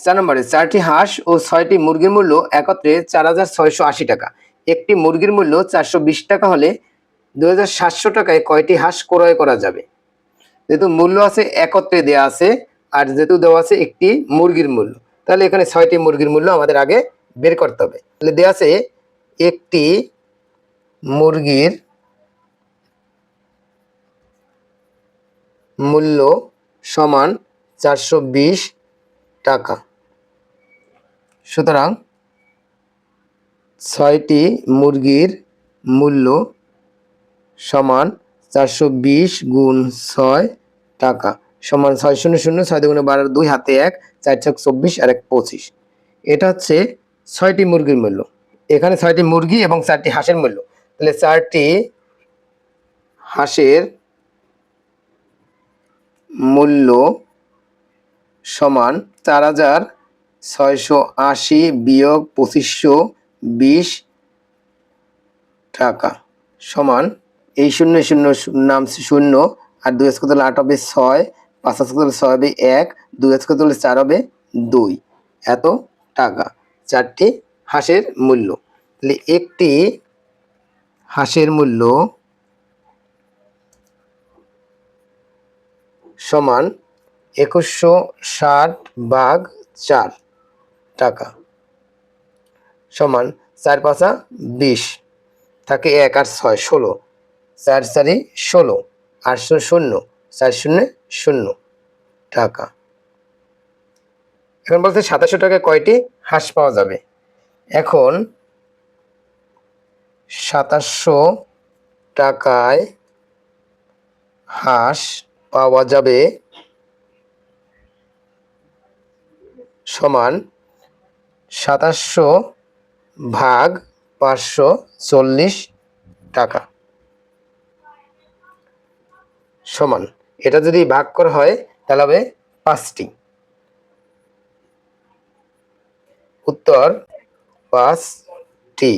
4 নম্বরে 4টি হাঁস ও 6টি মুরগির মূল্য একত্রে 4,680 টাকা। একটি মুরগির মূল্য 420 টাকা হলে 2,700 টাকায় কয়টি হাঁস ক্রয় করা যাবে? যেহেতু মূল্য আছে একত্রে দেয়া আছে আর যেহেতু দেওয়া আছে একটি মুরগির মূল্য, তাহলে এখানে 6টি মুরগির মূল্য আমাদের আগে বের করতে হবে। তাহলে দেয়া আছে একটি মুরগির মূল্য সমান 420 টাকা। সুতরাং 6টি মুরগির মূল্য সমান 420 গুণ 6 টাকা সমান 600 6 দুগুণে 12 2 হাতে 1 4 ছক 24 আর 1 25। এটা হচ্ছে 6টি মুরগির মূল্য। এখানে 6টি মুরগি এবং 4টি হাঁসের মূল্য। তাহলে 4টি হাঁসের মূল্য সমান 4,680 বিয়োগ 2520 টাকা সমান এই 0 0 নাম 0 আর 2 কত হলে 8 হবে 6, 5 কত হলে 6 হবে 1, 2 কত হলে 4 হবে 2, এত টাকা 4টি হাঁসের মূল্য। তাহলে একটি হাঁসের মূল্য সমান 2160 ভাগ 4 টাকা সমান 4 5 20 থাকে 1 আর 6 16, 4 4 16, 800 0, 4 0 0 টাকা। এখন বলতে 2700 টাকায় কয়টি হাঁস পাওয়া যাবে? এখন 2700 টাকায় হাঁস পাওয়া যাবে সমান 2700 ভাগ 540 টাকা সমান, এটা যদি ভাগ করা হয় তাহলে হবে 5টি। উত্তর 5টি।